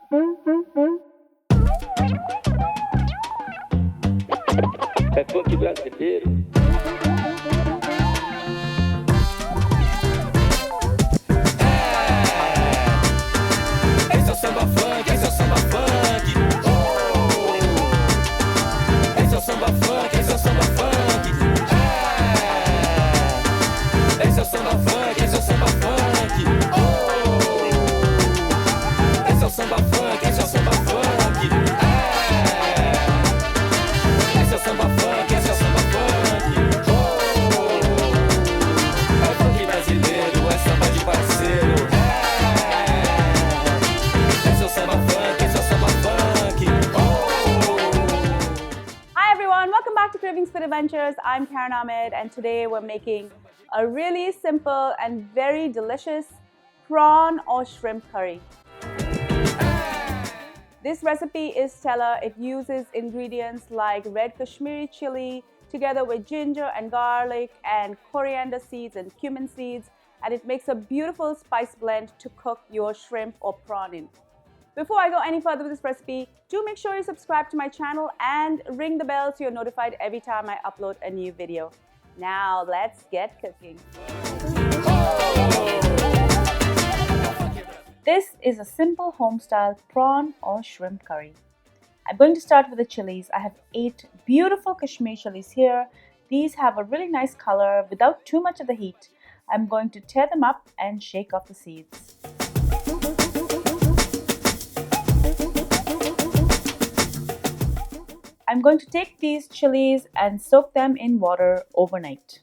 É funk brasileiro. Esse é o samba funk, esse é o samba funk. Esse é o samba funk, esse é o samba funk. Esse é o samba funk, esse é o samba funk. Esse é o samba funk, esse é o samba funk. Esse é o samba funk, esse é o samba funk. É funk brasileiro, é samba de parceiro. Esse é o samba funk, esse é o samba funk. Hi everyone, welcome back to Cravings Food Adventures. I'm Ahmed, and today we're making a really simple and very delicious prawn or shrimp curry. This recipe is stellar. It uses ingredients like red Kashmiri chili together with ginger and garlic and coriander seeds and cumin seeds, and it makes a beautiful spice blend to cook your shrimp or prawn in. Before I go any further with this recipe, do make sure you subscribe to my channel and ring the bell so you're notified every time I upload a new video. Now let's get cooking. This is a simple home-style prawn or shrimp curry. I'm going to start with the chilies. I have 8 beautiful Kashmiri chilies here. These have a really nice color without too much of the heat. I'm going to tear them up and shake off the seeds. I'm going to take these chilies and soak them in water overnight.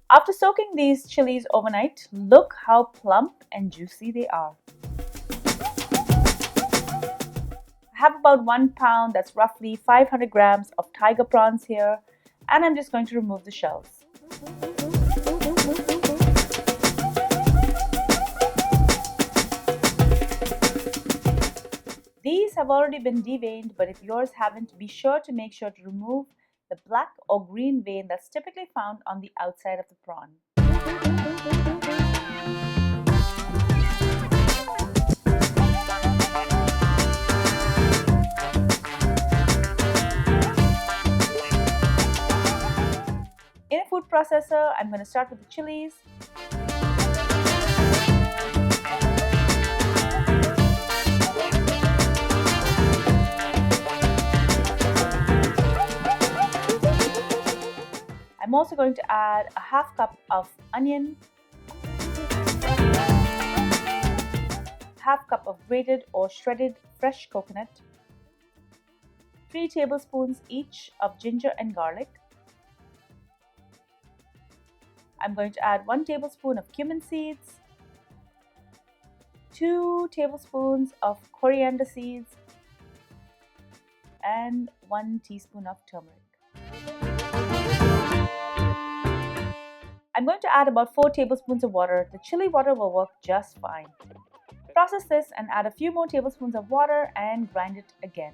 After soaking these chilies overnight, look how plump and juicy they are. I have about 1 pound, that's roughly 500 grams of tiger prawns here, and I'm just going to remove the shells. These have already been deveined, but if yours haven't, be sure to make sure to remove the black or green vein that's typically found on the outside of the prawn. In a food processor, I'm going to start with the chilies. I'm also going to add a half cup of onion, half cup of grated or shredded fresh coconut, 3 tablespoons each of ginger and garlic. I'm going to add 1 tablespoon of cumin seeds, 2 tablespoons of coriander seeds, and 1 teaspoon of turmeric. I'm going to add about 4 tablespoons of water. The chili water will work just fine. Process this and add a few more tablespoons of water and grind it again.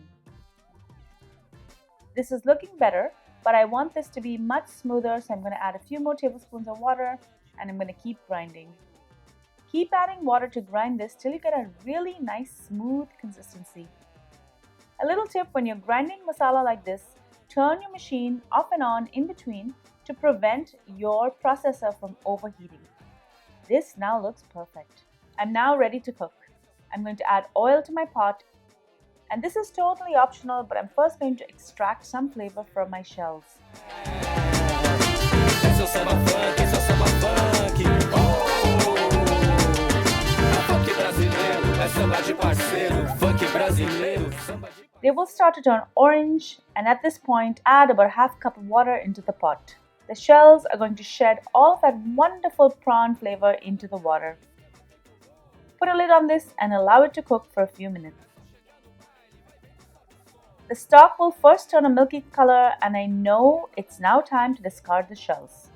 This is looking better, but I want this to be much smoother, so I'm going to add a few more tablespoons of water and I'm going to keep grinding. Keep adding water to grind this till you get a really nice smooth consistency. A little tip: when you're grinding masala like this, turn your machine off and on in between to prevent your processor from overheating. This now looks perfect. I'm now ready to cook. I'm going to add oil to my pot, and this is totally optional, but I'm first going to extract some flavor from my shells. They will start to turn orange, and at this point, add about half a cup of water into the pot. The shells are going to shed all of that wonderful prawn flavor into the water. Put a lid on this and allow it to cook for a few minutes. The stock will first turn a milky color, and I know it's now time to discard the shells.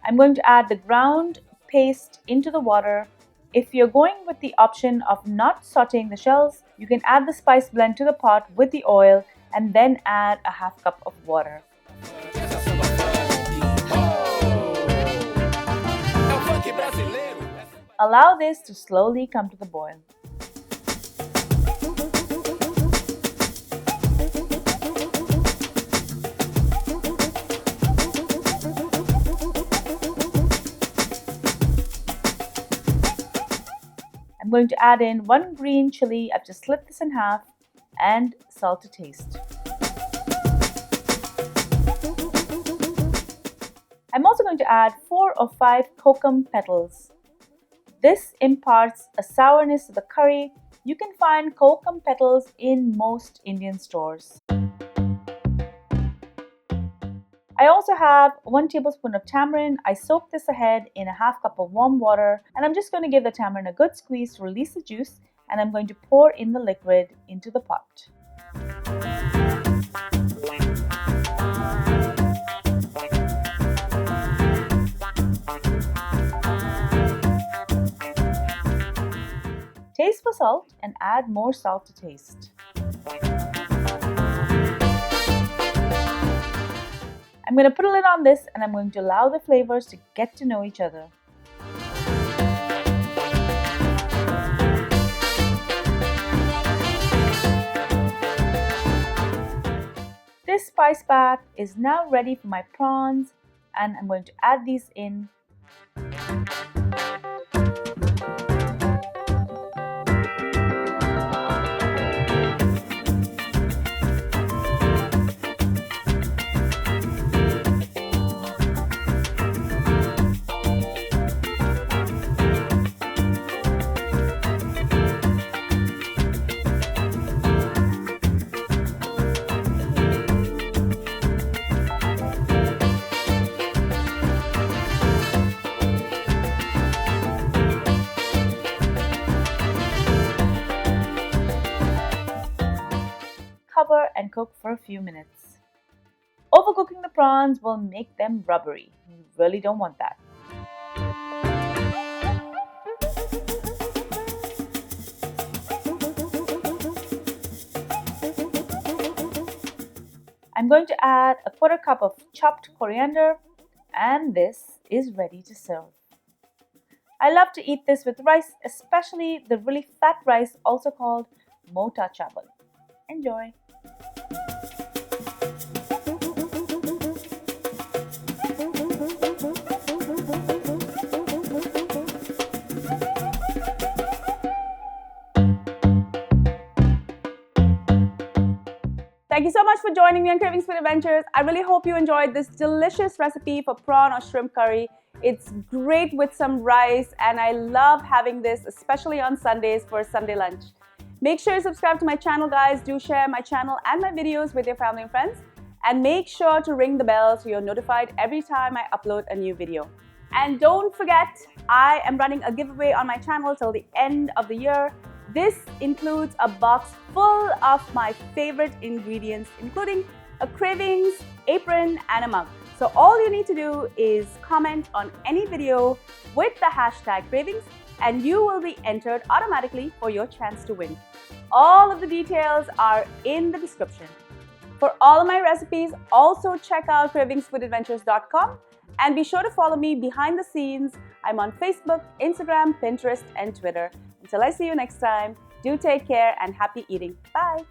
I'm going to add the ground paste into the water. If you're going with the option of not sauteing the shells, you can add the spice blend to the pot with the oil and then add a half cup of water. Allow this to slowly come to the boil. I'm going to add in 1 green chili. I've just slit this in half, and salt to taste. I'm also going to add 4 or 5 Kokum petals. This imparts a sourness to the curry. You can find Kokum petals in most Indian stores. I also have 1 tablespoon of tamarind. I soaked this ahead in a half cup of warm water, and I'm just going to give the tamarind a good squeeze to release the juice, and I'm going to pour in the liquid into the pot. Taste for salt and add more salt to taste. I'm going to put a lid on this, and I'm going to allow the flavors to get to know each other. This spice bath is now ready for my prawns, and I'm going to add these in. Cover and cook for a few minutes. Overcooking the prawns will make them rubbery. You really don't want that. I'm going to add a 1/4 cup of chopped coriander, and this is ready to serve. I love to eat this with rice, especially the really fat rice, also called mota chawal. Enjoy! Thank you so much for joining me on Kravings Food Adventures. I really hope you enjoyed this delicious recipe for prawn or shrimp curry. It's great with some rice, and I love having this, especially on Sundays for a Sunday lunch. Make sure you subscribe to my channel, guys. Do share my channel and my videos with your family and friends. And make sure to ring the bell so you're notified every time I upload a new video. And don't forget, I am running a giveaway on my channel till the end of the year. This includes a box full of my favorite ingredients, including a Kravings, apron, and a mug. So all you need to do is comment on any video with the hashtag Kravings, and you will be entered automatically for your chance to win. All of the details are in the description. For all of my recipes, also check out cravingsfoodadventures.com, and be sure to follow me behind the scenes. I'm on Facebook, Instagram, Pinterest, and Twitter. Until I see you next time, do take care and happy eating. Bye!